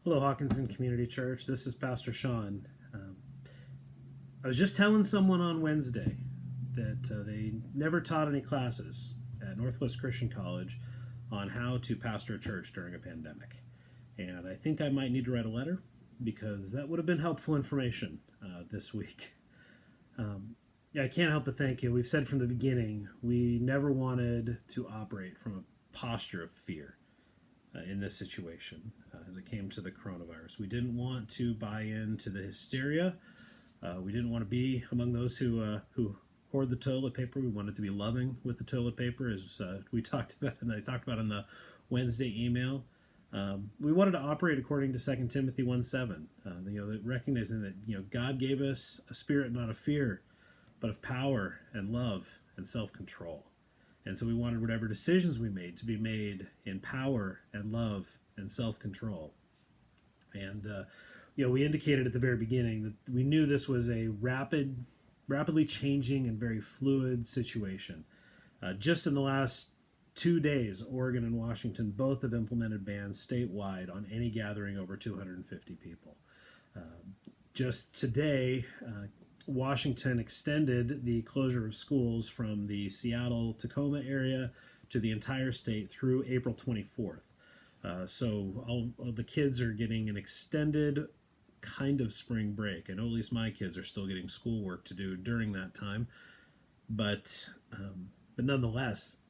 Hello, Hawkinson Community Church. This is Pastor Sean. I was just telling someone on Wednesday that they never taught any classes at Northwest Christian College on how to pastor a church during a pandemic. And I think I might need to write a letter because that would have been helpful information this week. Yeah, I can't help but thank you. We've said from the beginning, we never wanted to operate from a posture of fear in this situation as it came to the coronavirus. We didn't want to buy into the hysteria. We didn't want to be among those who hoard the toilet paper. We wanted to be loving with the toilet paper, as we talked about, and I talked about in the Wednesday email. We wanted to operate according to 2 Timothy 1:7. Recognizing that God gave us a spirit not of fear, but of power and love and self-control. And so we wanted whatever decisions we made to be made in power and love and self-control. And we indicated at the very beginning that we knew this was a rapidly changing and very fluid situation. Just in the last 2 days, Oregon and Washington both have implemented bans statewide on any gathering over 250 people. Just today, Washington extended the closure of schools from the Seattle-Tacoma area to the entire state through April 24th. So all the kids are getting an extended kind of spring break. I know at least my kids are still getting schoolwork to do during that time, but nonetheless,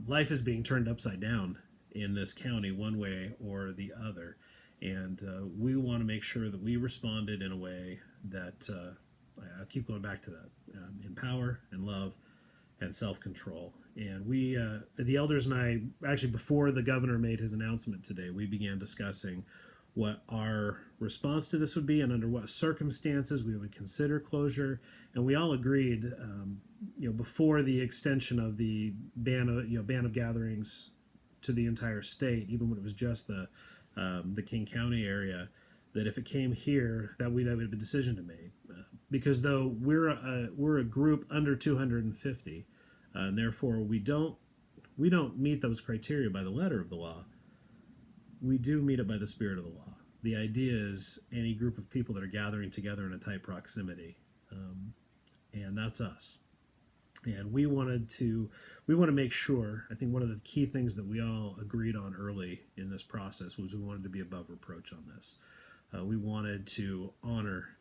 life is being turned upside down in this county one way or the other, and we want to make sure that we responded in a way that I keep going back to that, in power and love and self-control. And we, the elders and I, actually before the governor made his announcement today, we began discussing what our response to this would be and under what circumstances we would consider closure. And we all agreed, before the extension of the ban of gatherings to the entire state, even when it was just the King County area, that if it came here, that we'd have a decision to make. Because though we're a group under 250, and therefore we don't meet those criteria by the letter of the law, we do meet it by the spirit of the law. The idea is any group of people that are gathering together in a tight proximity, and that's us. And we want to make sure. I think one of the key things that we all agreed on early in this process was we wanted to be above reproach on this. We wanted to honor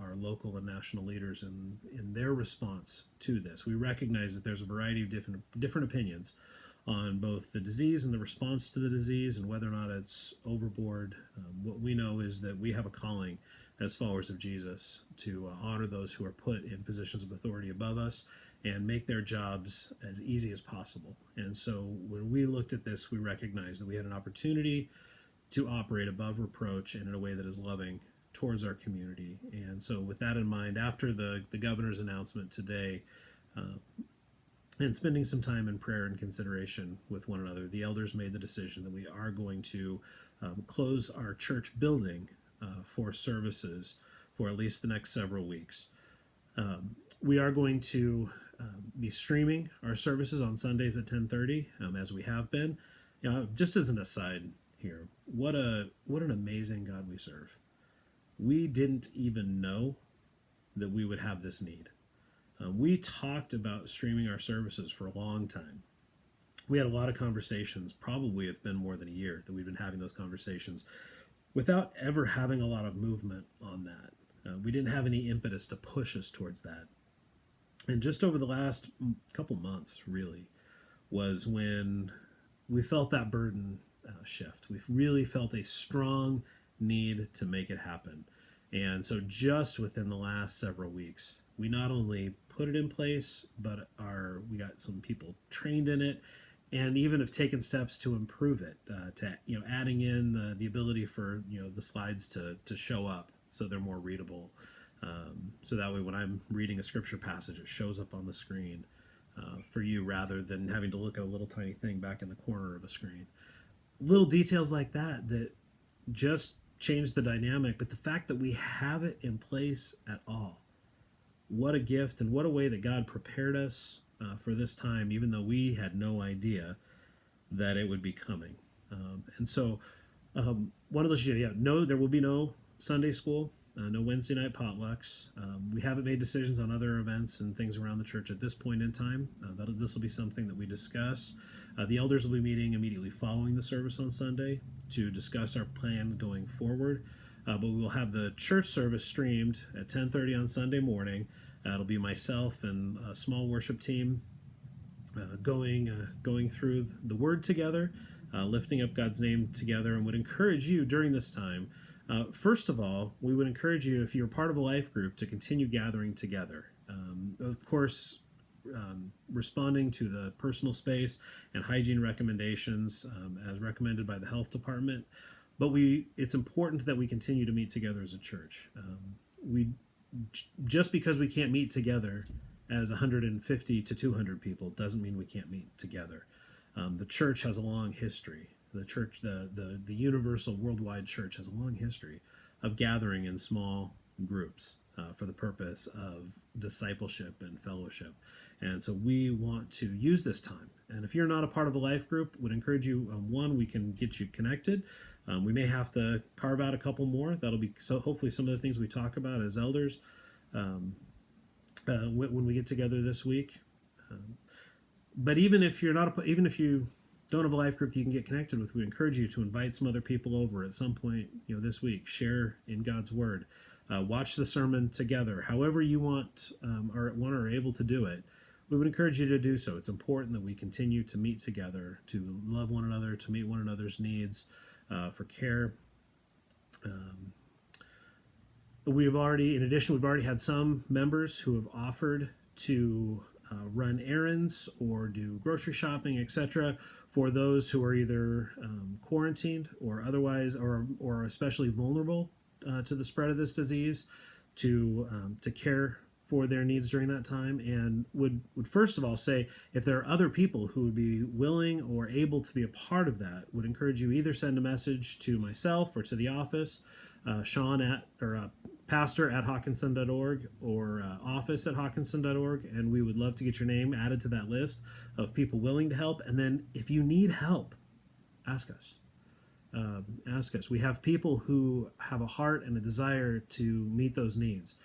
our local and national leaders in their response to this. We recognize that there's a variety of different opinions on both the disease and the response to the disease and whether or not it's overboard. What we know is that we have a calling as followers of Jesus to honor those who are put in positions of authority above us and make their jobs as easy as possible. And so when we looked at this, we recognized that we had an opportunity to operate above reproach and in a way that is loving towards our community. And so with that in mind, after the governor's announcement today, and spending some time in prayer and consideration with one another, the elders made the decision that we are going to close our church building for services for at least the next several weeks. We are going to be streaming our services on Sundays at 10:30, as we have been. Just as an aside here, what an amazing God we serve. We didn't even know that we would have this need. We talked about streaming our services for a long time. We had a lot of conversations. Probably it's been more than a year that we've been having those conversations without ever having a lot of movement on that. We didn't have any impetus to push us towards that. And just over the last couple months, really, was when we felt that burden shift. We really felt a strong need to make it happen. And so just within the last several weeks, we not only put it in place, but we got some people trained in it, and even have taken steps to improve it, to adding in the ability for the slides to show up so they're more readable, so that way when I'm reading a scripture passage, it shows up on the screen for you rather than having to look at a little tiny thing back in the corner of a screen. Little details like that just change the dynamic, but the fact that we have it in place at all, what a gift, and what a way that God prepared us for this time, even though we had no idea that it would be coming. And so One of those, yeah, no, there will be no Sunday school, no Wednesday night potlucks. We haven't made decisions on other events and things around the church at this point in time. This will be something that we discuss. The elders will be meeting immediately following the service on Sunday to discuss our plan going forward. But we will have the church service streamed at 10:30 on Sunday morning. It'll be myself and a small worship team going through the Word together, lifting up God's name together, and would encourage you during this time. First of all, we would encourage you, if you're part of a life group, to continue gathering together. Of course, responding to the personal space and hygiene recommendations as recommended by the health department. But it's important that we continue to meet together as a church. Just because we can't meet together as 150 to 200 people doesn't mean we can't meet together. The church has a long history. The church, the universal worldwide church, has a long history of gathering in small groups for the purpose of discipleship and fellowship. And so we want to use this time. And if you're not a part of the life group, would encourage you, one, we can get you connected. We may have to carve out a couple more. That'll be so hopefully some of the things we talk about as elders when we get together this week. But even if you don't have a life group you can get connected with, we encourage you to invite some other people over at some point, this week. Share in God's Word. Watch the sermon together. However you want or are able to do it, we would encourage you to do so. It's important that we continue to meet together, to love one another, to meet one another's needs for care. We've already had some members who have offered to run errands or do grocery shopping, etc., for those who are either quarantined or otherwise, or especially vulnerable to the spread of this disease, to care for their needs during that time. And would first of all say, if there are other people who would be willing or able to be a part of that, would encourage you either send a message to myself or to the office, Sean pastor at Hawkinson.org or office at Hawkinson.org, and we would love to get your name added to that list of people willing to help. And then if you need help, ask us. We have people who have a heart and a desire to meet those needs.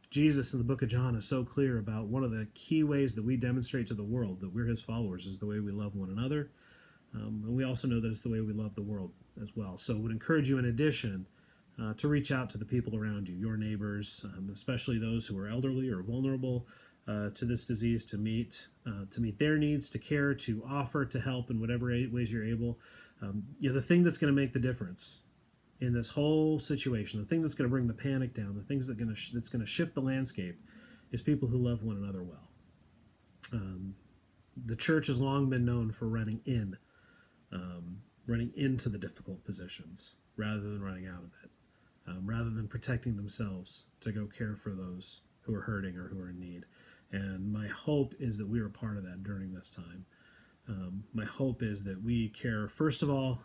Jesus in the book of John is so clear about one of the key ways that we demonstrate to the world that we're his followers is the way we love one another. And we also know that it's the way we love the world as well. So I would encourage you, in addition, to reach out to the people around you, your neighbors, especially those who are elderly or vulnerable to this disease, to meet their needs, to care, to offer, to help in whatever ways you're able. The thing that's going to make the difference in this whole situation, the thing that's going to bring the panic down, the things that's going to shift the landscape, is people who love one another well. The church has long been known for running into the difficult positions rather than running out of it, rather than protecting themselves to go care for those who are hurting or who are in need. And my hope is that we are a part of that during this time. My hope is that we care, first of all,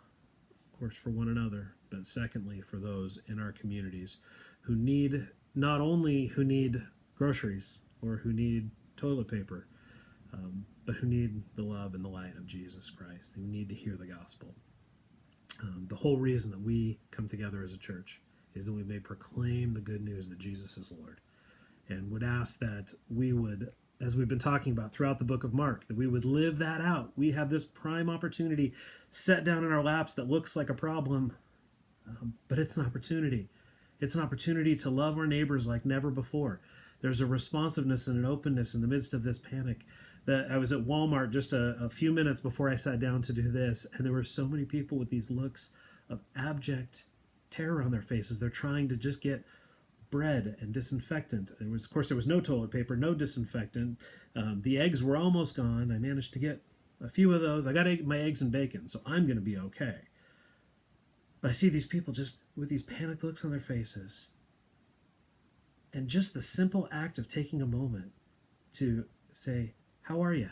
of course, for one another, but secondly, for those in our communities who need groceries or who need toilet paper, but who need the love and the light of Jesus Christ, who need to hear the gospel. The whole reason that we come together as a church is that we may proclaim the good news that Jesus is Lord, and would ask that we would, as we've been talking about throughout the book of Mark, that we would live that out. We have this prime opportunity set down in our laps that looks like a problem, but it's an opportunity. It's an opportunity to love our neighbors like never before. There's a responsiveness and an openness in the midst of this panic. That I was at Walmart just a few minutes before I sat down to do this, and there were so many people with these looks of abject terror on their faces. They're trying to just get bread and disinfectant. Of course, there was no toilet paper, no disinfectant. The eggs were almost gone. I managed to get a few of those. I got my eggs and bacon, so I'm going to be okay. But I see these people just with these panicked looks on their faces. And just the simple act of taking a moment to say, "How are you?"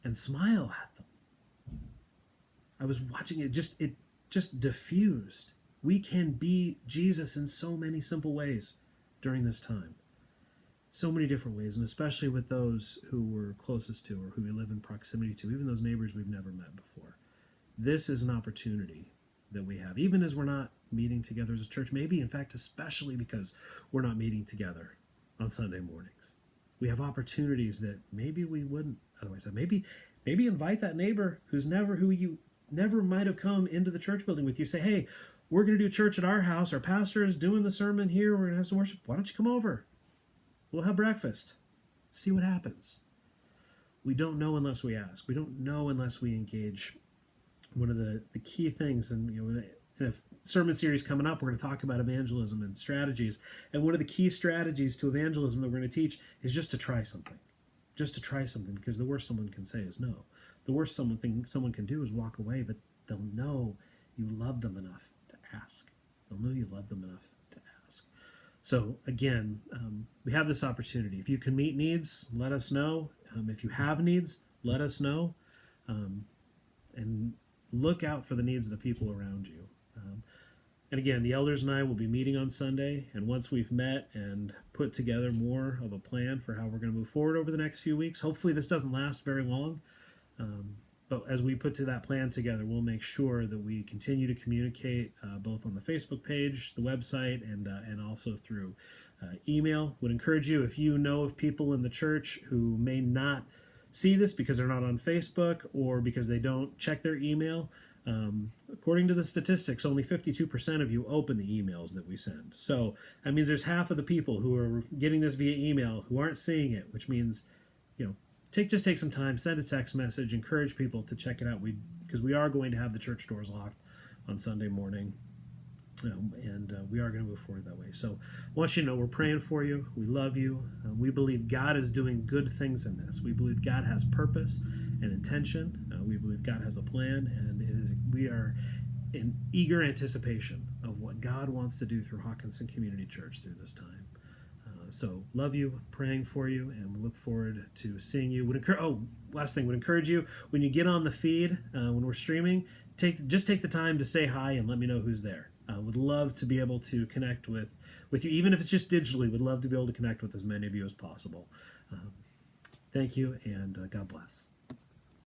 and smile at them. I was watching it just diffused. We can be Jesus in so many simple ways during this time. So many different ways, and especially with those who we're closest to or who we live in proximity to, even those neighbors we've never met before. this is an opportunity that we have, even as we're not meeting together as a church, maybe in fact especially because we're not meeting together on Sunday mornings. We have opportunities that maybe we wouldn't otherwise have. Maybe invite that neighbor who you never might have come into the church building with you. Say, hey, we're going to do church at our house. Our pastor is doing the sermon here. We're going to have some worship. Why don't you come over? We'll have breakfast. See what happens. We don't know unless we ask. We don't know unless we engage. One of the key things, and in a sermon series coming up, we're going to talk about evangelism and strategies. And one of the key strategies to evangelism that we're going to teach is just to try something. Just to try something, because the worst someone can say is no. The worst someone can do is walk away, but they'll know you love them enough to ask. They'll know you love them enough to ask. So again, we have this opportunity. If you can meet needs, let us know. If you have needs, let us know. And look out for the needs of the people around you. And again, the elders and I will be meeting on Sunday, and once we've met and put together more of a plan for how we're going to move forward over the next few weeks, hopefully this doesn't last very long, but as we put to that plan together, we'll make sure that we continue to communicate both on the Facebook page, the website, and also through email. Would encourage you, if you know of people in the church who may not see this because they're not on Facebook or because they don't check their email, according to the statistics, only 52% of you open the emails that we send. So that means there's half of the people who are getting this via email who aren't seeing it, which means, just take some time, send a text message, encourage people to check it out. Because we are going to have the church doors locked on Sunday morning, and we are going to move forward that way. So I want you to know we're praying for you. We love you. We believe God is doing good things in this. We believe God has purpose and intention. We believe God has a plan, and we are in eager anticipation of what God wants to do through Hawkinson Community Church through this time. So love you, praying for you, and we look forward to seeing you. Last thing, would encourage you when you get on the feed when we're streaming, take the time to say hi and let me know who's there. Would love to be able to connect with you, even if it's just digitally. Would love to be able to connect with as many of you as possible. Thank you, and God bless.